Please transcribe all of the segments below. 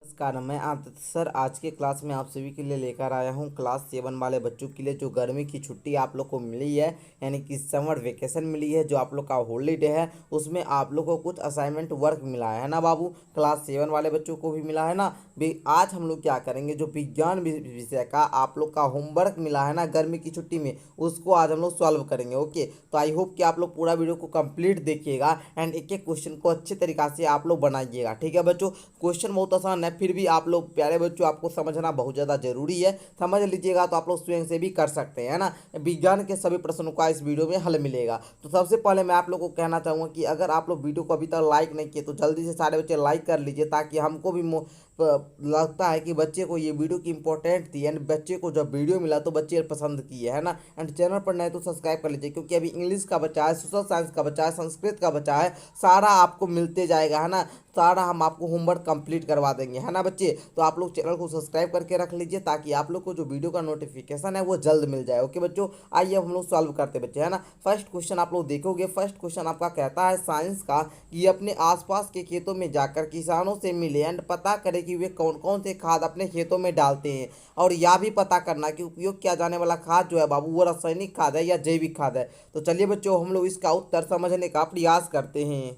नमस्कार, मैं आदित्य सर आज के क्लास में आप सभी के लिए लेकर आया हूं क्लास 7 वाले बच्चों के लिए जो गर्मी की छुट्टी आप लोग को मिली है, यानी कि समर वेकेशन मिली है, जो आप लोग का हॉलीडे है। उसमें आप लोग को कुछ असाइनमेंट वर्क मिला है ना बाबू। क्लास 7 वाले बच्चों को भी मिला है ना। भी आज हम लोग क्या करेंगे, जो विज्ञान विषय का आप लोग का होमवर्क मिला है ना गर्मी की छुट्टी में, उसको आज हम लोग सॉल्व करेंगे। ओके, तो आई होप कि आप लोग पूरा वीडियो को कंप्लीट देखिएगा एंड एक एक क्वेश्चन को अच्छे तरीका से आप लोग बनाइएगा। ठीक है बच्चों, क्वेश्चन बहुत आसान है, फिर भी आप लोग प्यारे बच्चों आपको समझना बहुत ज़्यादा जरूरी है। समझ लीजिएगा तो आप लोग स्वयं से भी कर सकते हैं ना। विज्ञान के सभी प्रश्नों का इस वीडियो में हल मिलेगा। तो सबसे पहले मैं आप लोगों को कहना चाहूँगा कि अगर आप लोग वीडियो को अभी तक लाइक नहीं किए तो जल्दी से सारे बच्चे लाइक कर लीजिए, ताकि हमको भी लगता है कि बच्चे को ये वीडियो की इंपॉर्टेंट थी एंड बच्चे को जब वीडियो मिला तो बच्चे पसंद किए है ना। एंड चैनल पर नए तो सब्सक्राइब कर लीजिए, क्योंकि अभी इंग्लिश का बच्चा है, सोशल साइंस का बच्चा है, संस्कृत का बच्चा है, सारा आपको मिलते जाएगा है ना। सारा हम आपको होमवर्क कंप्लीट करवा देंगे है ना बच्चे। तो आप लोग चैनल को सब्सक्राइब करके रख लीजिए, ताकि आप लोग को जो वीडियो का नोटिफिकेशन है वो जल्द मिल जाए। ओके बच्चों, आइए हम लोग सॉल्व करते बच्चे है ना। फर्स्ट क्वेश्चन आप लोग देखोगे, फर्स्ट क्वेश्चन आपका कहता है साइंस का कि अपने आसपास के खेतों में जाकर किसानों से मिले एंड पता करें कि वे कौन कौन से खाद अपने खेतों में डालते हैं, और यह भी पता करना कि उपयोग किया जाने वाला खाद जो है बाबू वो रासायनिक खाद है या जैविक खाद है। तो चलिए बच्चों हम लोग इसका उत्तर समझने का प्रयास करते हैं।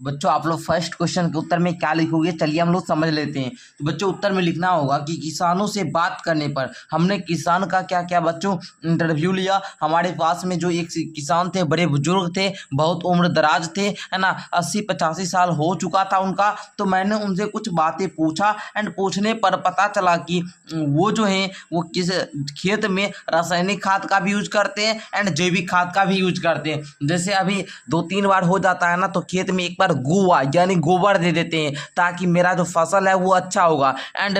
बच्चों आप लोग फर्स्ट क्वेश्चन के उत्तर में क्या लिखोगे, चलिए हम लोग समझ लेते हैं। तो बच्चों उत्तर में लिखना होगा कि किसानों से बात करने पर। हमने किसान का क्या क्या बच्चों इंटरव्यू लिया। हमारे पास में जो एक किसान थे, बड़े बुजुर्ग थे, बहुत उम्र दराज थे है ना, 80-85 साल हो चुका था उनका। तो मैंने उनसे कुछ बातें पूछा एंड पूछने पर पता चला कि वो जो है वो किस खेत में रासायनिक खाद का भी यूज करते हैं एंड जैविक खाद का भी यूज करते हैं। जैसे अभी 2-3 बार हो जाता है ना, तो खेत में एक बार गोवा यानी गोबर दे देते हैं, ताकि मेरा जो फसल है वो अच्छा होगा। एंड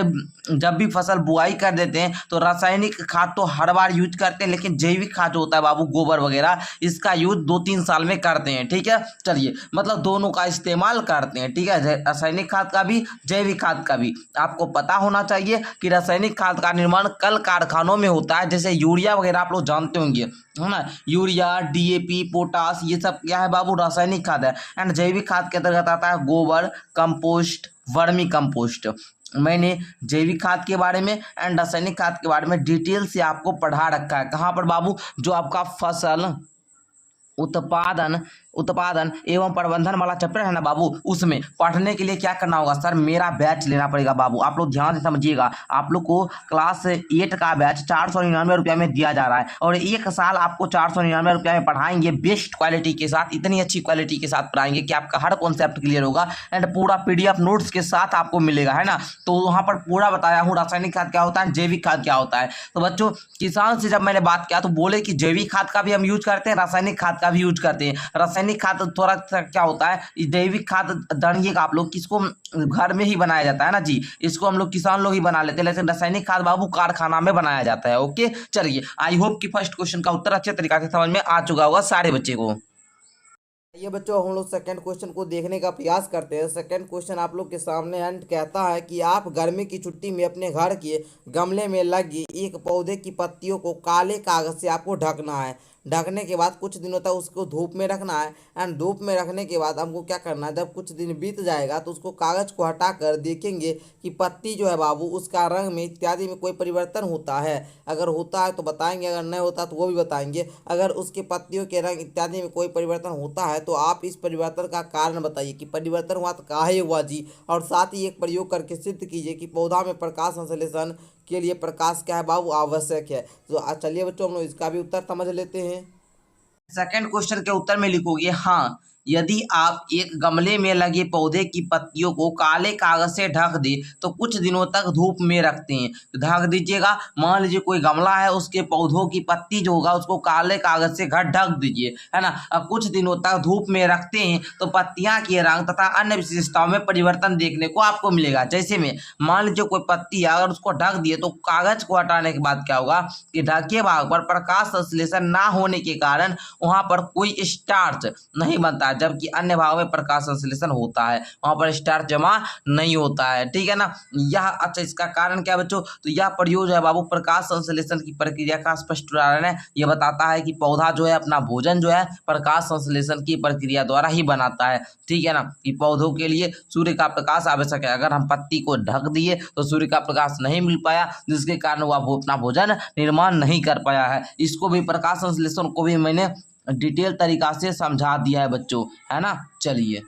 जब भी फसल बुआई कर देते हैं तो रासायनिक खाद तो हर बार यूज करते हैं, लेकिन जैविक खाद जो होता है बाबू, गोबर वगैरह, इसका यूज 2-3 साल में करते हैं। ठीक है, चलिए मतलब दोनों का इस्तेमाल करते हैं। ठीक है, रासायनिक खाद का भी जैविक खाद का भी। आपको पता होना चाहिए कि रासायनिक खाद का निर्माण कल कारखानों में होता है, जैसे यूरिया वगैरह आप लोग जानते होंगे है ना। यूरिया, डीएपी, पोटास, ये सब क्या है बाबू, रासायनिक खाद है। एंड जैविक खाद के अंतर्गत आता है गोबर, कंपोस्ट, वर्मी कंपोस्ट। मैंने जैविक खाद के बारे में एंड रासायनिक खाद के बारे में डिटेल से आपको पढ़ा रखा है। कहाँ पर बाबू, जो आपका फसल उत्पादन उत्पादन एवं प्रबंधन वाला चैप्टर है ना बाबू, उसमें पढ़ने के लिए क्या करना होगा सर, मेरा बैच लेना पड़ेगा बाबू। आप लोग ध्यान से समझिएगा, आप लोग को क्लास 8 का बैच 499 रुपया में दिया जा रहा है, और एक साल आपको 499 रुपया में पढ़ाएंगे बेस्ट क्वालिटी के साथ। इतनी अच्छी क्वालिटी के साथ पढ़ाएंगे कि आपका हर कॉन्सेप्ट क्लियर होगा एंड पूरा PDF नोट्स के साथ आपको मिलेगा है ना। तो वहाँ पर पूरा बताया हूँ रासायनिक खाद क्या होता है, जैविक खाद क्या होता है। तो बच्चों किसान से जब मैंने बात किया तो बोले कि जैविक खाद का भी हम यूज करते हैं, रासायनिक खाद का भी यूज करते हैं। रासायनिक खाद थोड़ा सा क्या होता है, जैविक खाद जानिएगा आप लोग, किसको घर में ही बनाया जाता है ना जी, इसको हम लोग किसान लोग ही बना लेते हैं, लेकिन रासायनिक खाद बाबू कारखाना में बनाया जाता है। ओके, चलिए आई होप कि फर्स्ट क्वेश्चन का उत्तर अच्छे तरीके से समझ में आ चुका होगा सारे बच्चे को। ये बच्चों हम लोग सेकंड क्वेश्चन को देखने का प्रयास करते हैं। सेकंड क्वेश्चन आप लोग के सामने एंड कहता है कि आप गर्मी की छुट्टी में अपने घर के गमले में लगी एक पौधे की पत्तियों को काले कागज से आपको ढकना है। ढकने के बाद कुछ दिनों तक उसको धूप में रखना है एंड धूप में रखने के बाद हमको क्या करना है, जब कुछ दिन बीत जाएगा तो उसको कागज को हटाकर देखेंगे कि पत्ती जो है बाबू उसका रंग में इत्यादि में कोई परिवर्तन होता है। अगर होता है तो बताएंगे, अगर नहीं होता तो वो भी बताएंगे। अगर उसके पत्तियों के रंग इत्यादि में कोई परिवर्तन होता है तो आप इस परिवर्तन का कारण बताइए कि परिवर्तन हुआ तो काहे हुआ जी, और साथ ही एक प्रयोग करके सिद्ध कीजिए कि पौधा में प्रकाश संश्लेषण के लिए प्रकाश क्या है बाबू, आवश्यक है। तो चलिए बच्चों हम लोग इसका भी उत्तर समझ लेते हैं। सेकंड क्वेश्चन के उत्तर में लिखोगे, हाँ यदि आप एक गमले में लगे पौधे की पत्तियों को काले कागज से ढक दे तो कुछ दिनों तक धूप में रखते हैं। तो ढक दीजिएगा, मान लीजिए कोई गमला है, उसके पौधों की पत्ती जो होगा उसको काले कागज से ढक दीजिए है ना। अब कुछ दिनों तक धूप में रखते हैं तो पत्तियां के रंग तथा अन्य विशेषताओं में परिवर्तन देखने को आपको मिलेगा। जैसे में मान लीजिए कोई पत्ती है, अगर उसको ढक दिए तो कागज को हटाने के बाद क्या होगा कि ढके भाग पर प्रकाश संश्लेषण ना होने के कारण वहां पर कोई स्टार्च नहीं बनता, जबकि अन्य भागों में प्रकाश संश्लेषण होता है, वहां पर स्टार्च जमा नहीं होता है। ठीक है ना। यह अच्छा इसका कारण क्या बच्चों, तो यह प्रयोग जो है बाबू प्रकाश संश्लेषण की प्रक्रिया का स्पष्ट उदाहरण है। यह बताता है कि पौधा जो है अपना भोजन जो है प्रकाश संश्लेषण की प्रक्रिया द्वारा ही बनाता है। ठीक है ना। कि पौधों के लिए सूर्य का प्रकाश आवश्यक है, अगर हम पत्ती को ढक दिए तो सूर्य का प्रकाश नहीं मिल पाया, जिसके कारण वह अपना भोजन निर्माण नहीं कर पाया है। इसको भी प्रकाश संश्लेषण को भी मैंने डिटेल तरीका से समझा दिया है बच्चों, है ना। चलिए,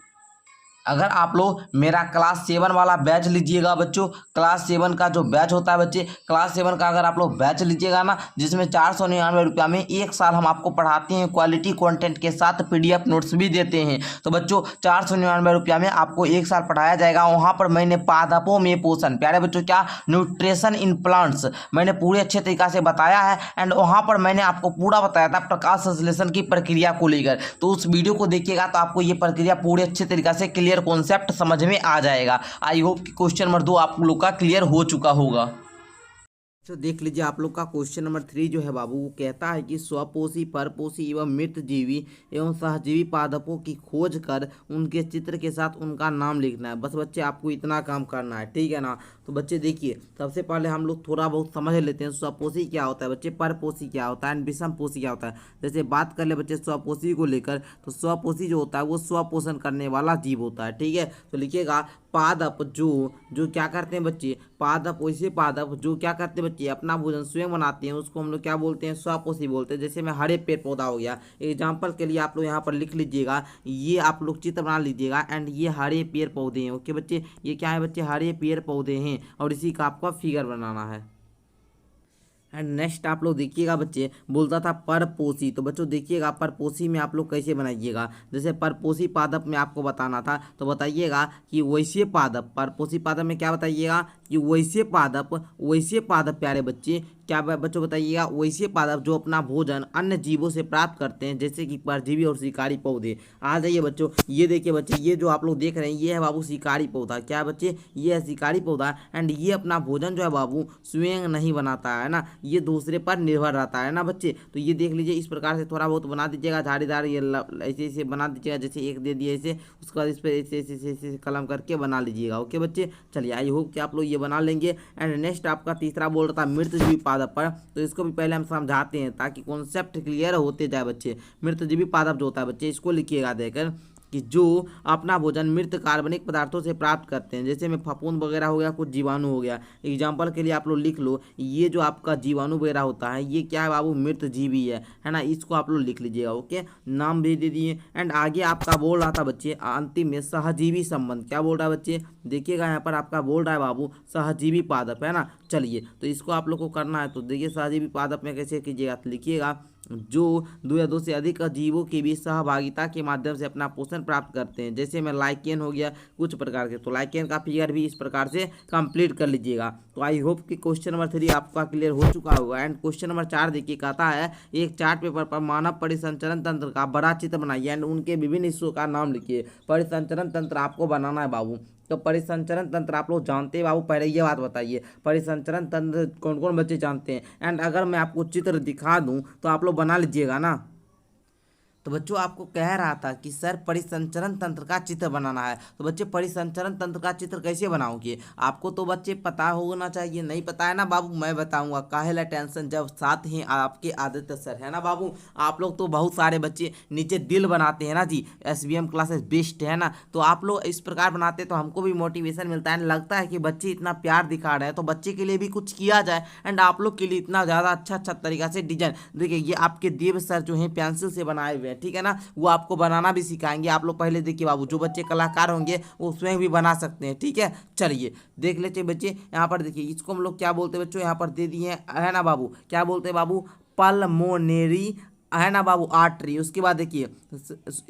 अगर आप लोग मेरा क्लास 7 वाला बैच लीजिएगा बच्चों, क्लास 7 का जो बैच होता है बच्चे, क्लास 7 का अगर आप लोग बैच लीजिएगा ना, जिसमें 499 रुपया में 1 साल हम आपको पढ़ाते हैं, क्वालिटी कंटेंट के साथ PDF नोट्स भी देते हैं। तो बच्चों 499 रुपया में आपको 1 साल पढ़ाया जाएगा। वहाँ पर मैंने पादपों में पोषण, प्यारे बच्चों क्या, न्यूट्रिशन इन प्लांट्स मैंने पूरे अच्छे तरीका से बताया है। एंड वहाँ पर मैंने आपको पूरा बताया था प्रकाश संश्लेषण की प्रक्रिया को लेकर। तो उस वीडियो को देखिएगा तो आपको ये प्रक्रिया पूरे अच्छे तरीका से क्लियर कॉन्सेप्ट समझ में आ जाएगा। आई होप कि क्वेश्चन नंबर 2 आप लोग का क्लियर हो चुका होगा। तो देख लीजिए आप लोग का क्वेश्चन नंबर 3 जो है बाबू, वो कहता है कि स्वपोषी, परपोषी एवं मृतजीवी एवं सहजीवी पादपों की खोज कर उनके चित्र के साथ उनका नाम लिखना है। बस बच्चे आपको इतना काम करना है, ठीक है ना। तो बच्चे देखिए, सबसे पहले हम लोग थोड़ा बहुत समझ लेते हैं स्वपोषी क्या होता है बच्चे, परपोषी क्या होता है, विषमपोषी क्या होता है। जैसे बात कर ले बच्चे स्वपोषी को लेकर, तो स्वपोषी जो होता है वो स्वपोषण करने वाला जीव होता है, ठीक है। तो लिखिएगा पादप जो क्या करते हैं बच्चे, पादप वैसे पादप जो क्या करते हैं बच्चे, अपना भोजन स्वयं बनाते हैं, उसको हम लोग क्या बोलते हैं, स्वपोषी बोलते हैं। जैसे में हरे पेड़ पौधा हो गया, एग्जाम्पल के लिए आप लोग यहाँ पर लिख लीजिएगा, ये आप लोग चित्र बना लीजिएगा। एंड ये हरे पेड़ पौधे हैं, ओके बच्चे, ये क्या है बच्चे, हरे पेड़ पौधे हैं, और इसी का आपको फिगर बनाना है। एंड नेक्स्ट आप लोग देखिएगा बच्चे, बोलता था परपोषी। तो बच्चों देखिएगा परपोषी में आप लोग कैसे बनाइएगा। जैसे परपोषी पादप में आपको बताना था, तो बताइएगा कि वैसे पादप, परपोषी पादप में क्या बताइएगा कि वैसे पादप प्यारे बच्चे, क्या बच्चों बताइएगा, वैसे पादप जो अपना भोजन अन्य जीवों से प्राप्त करते हैं, जैसे कि परजीवी और शिकारी पौधे। आ जाइए बच्चों, ये देखिए बच्चे, ये जो आप लोग देख रहे हैं ये है बाबू शिकारी पौधा। क्या है बच्चे, ये है शिकारी पौधा। एंड ये अपना भोजन जो है बाबू स्वयं नहीं बनाता है ना, ये दूसरे पर निर्भर रहता है ना बच्चे। तो ये देख लीजिए, इस प्रकार से थोड़ा बहुत बना दीजिएगा, झाड़ीदार ये ऐसे ऐसे बना दीजिएगा, जैसे एक दे दिए ऐसे, उसके बाद इस पर ऐसे ऐसे ऐसे कलम करके बना लीजिएगा, ओके बच्चे। चलिए, आई होप कि आप लोग ये बना लेंगे। एंड नेक्स्ट आपका तीसरा बोल रहा था मृतजीवी पादप पर, तो इसको भी पहले हम समझाते हैं ताकि कॉन्सेप्ट क्लियर होते जाए बच्चे। मृतजीवी पादप जो होता है बच्चे, इसको लिखिएगा देकर कि जो अपना भोजन मृत कार्बनिक पदार्थों से प्राप्त करते हैं, जैसे में फफूंद वगैरह हो गया, कुछ जीवाणु हो गया। एग्जाम्पल के लिए आप लोग लिख लो, ये जो आपका जीवाणु वगैरह होता है ये क्या है बाबू, मृत जीवी है ना। इसको आप लोग लिख लीजिएगा, ओके, नाम भी दे दिए। एंड आगे आपका बोल रहा था बच्चे अंतिम में सहजीवी संबंध, क्या बोल रहा है बच्चे, देखिएगा यहाँ पर आपका बोल रहा है बाबू सहजीवी पादप, है ना। चलिए, तो इसको आप लोग को करना है। तो देखिए सहजीवी पादप में कैसे कीजिएगा, तो लिखिएगा जो 2 या 2 से अधिक जीवों के बीच सहभागिता के माध्यम से अपना पोषण प्राप्त करते हैं, जैसे में लाइकेन हो गया, कुछ प्रकार के। तो लाइकेन का फिगर भी इस प्रकार से कंप्लीट कर लीजिएगा। तो आई होप कि क्वेश्चन नंबर 3 आपका क्लियर हो चुका होगा। एंड क्वेश्चन नंबर 4 देखिए, कहता है एक चार्ट पेपर पर मानव परिसंचरण तंत्र का बड़ा चित्र बनाइए एंड उनके विभिन्न हिस्सों का नाम लिखिए। परिसंचरण तंत्र आपको बनाना है बाबू। तो परिसंचरण तंत्र आप लोग जानते हैं बाबू, पहले ये बात बताइए परिसंचरण तंत्र कौन कौन बच्चे जानते हैं। एंड अगर मैं आपको चित्र दिखा दूं तो आप लोग बना लीजिएगा ना। तो बच्चों आपको कह रहा था कि सर परिसंचरण तंत्र का चित्र बनाना है। तो बच्चे परिसंचरण तंत्र का चित्र कैसे बनाओगे, आपको तो बच्चे पता होना चाहिए। नहीं पता है ना बाबू, मैं बताऊंगा, काहेला टेंशन, जब साथ हैं आपके आदित्य सर, है ना बाबू। आप लोग तो बहुत सारे बच्चे नीचे दिल बनाते हैं ना जी, SBM क्लासेस बेस्ट है ना। तो आप लोग इस प्रकार बनाते तो हमको भी मोटिवेशन मिलता है, लगता है कि बच्चे इतना प्यार दिखा रहे हैं तो बच्चे के लिए भी कुछ किया जाए। एंड आप लोग के लिए इतना ज़्यादा अच्छा तरीका से डिजाइन देखिए, ये आपके देव सर जो है पेंसिल से बनाए हुए हैं, ठीक है ना, वो आपको बनाना भी सिखाएंगे। आप लोग पहले देखिए बाबू, जो बच्चे कलाकार होंगे वो स्वयं भी बना सकते हैं, ठीक है। चलिए देख लेते हैं बच्चे, यहाँ पर देखिए इसको हम लोग क्या बोलते हैं बच्चों, यहाँ पर दे दिए है ना बाबू, क्या बोलते हैं बाबू, पल्मोनेरी, है ना बाबू, आर्टरी। उसके बाद देखिए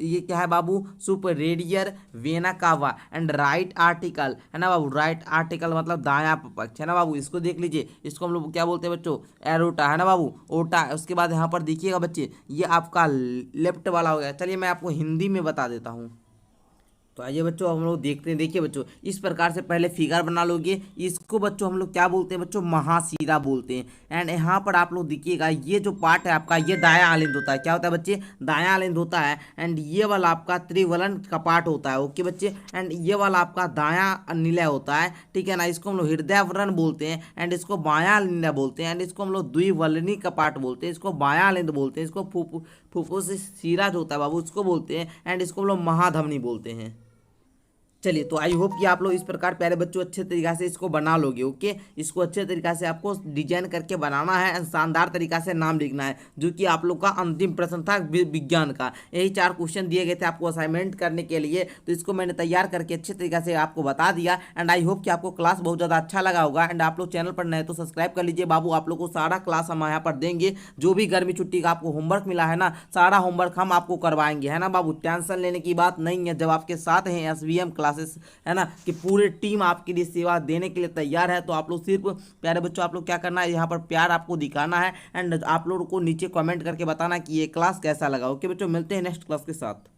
ये क्या है बाबू, superior vena cava. And right article, है ना बाबू, राइट आर्टिकल मतलब दायां पक्ष, है ना बाबू। इसको देख लीजिए, इसको हम लोग क्या बोलते हैं बच्चों, एरोटा, है ना बाबू, ओटा। उसके बाद यहाँ पर देखिएगा बच्चे, ये आपका लेफ्ट वाला हो गया। चलिए मैं आपको हिंदी में बता देता हूँ। तो आइए बच्चों हम लोग देखते हैं। देखिए बच्चों, इस प्रकार से पहले फिगर बना लोगे। इसको बच्चों हम लोग क्या बोलते हैं बच्चों, महाशिरा बोलते हैं। एंड यहाँ पर आप लोग देखिएगा, ये जो पार्ट है आपका, ये दायां आलिंद होता है। क्या होता है बच्चे, दायां आलिंद होता है। एंड ये वाला आपका त्रिवलन का पार्ट होता है। ओके बच्चे। एंड ये वाला आपका दायां निलय होता है, ठीक है ना। इसको हम लोग हृदय वरण बोलते हैं। एंड इसको बायां निलय बोलते हैं। एंड इसको हम लोग द्विवलनी का पार्ट बोलते हैं। इसको बायां आलिंद बोलते हैं। इसको फुफ्फुस शिरा जो होता है बाबू, उसको बोलते हैं। एंड इसको हम लोग महाधमनी बोलते हैं। चलिए, तो आई होप कि आप लोग इस प्रकार प्यारे बच्चों अच्छे तरीका से इसको बना लोगे। ओके, इसको अच्छे तरीका से आपको डिजाइन करके बनाना है और शानदार तरीका से नाम लिखना है, जो कि आप लोग का अंतिम प्रश्न था विज्ञान का। यही 4 क्वेश्चन दिए गए थे आपको असाइनमेंट करने के लिए, तो इसको मैंने तैयार करके अच्छे तरीके से आपको बता दिया। एंड आई होप कि आपको क्लास बहुत ज़्यादा अच्छा लगा होगा। एंड आप लोग चैनल पर नए तो सब्सक्राइब कर लीजिए बाबू। आप लोग को सारा क्लास हम यहाँ पर देंगे। जो भी गर्मी छुट्टी का आपको होमवर्क मिला है ना, सारा होमवर्क हम आपको करवाएंगे, है ना बाबू। टेंशन लेने की बात नहीं है जब आपके साथ हैं SVM क्लासेस, है ना, कि पूरे टीम आपके लिए सेवा देने के लिए तैयार है। तो आप लोग सिर्फ प्यारे बच्चों, आप लोग क्या करना है, यहाँ पर प्यार आपको दिखाना है। एंड आप लोगों को नीचे कमेंट करके बताना कि ये क्लास कैसा लगा। ओके बच्चों, मिलते हैं नेक्स्ट क्लास के साथ।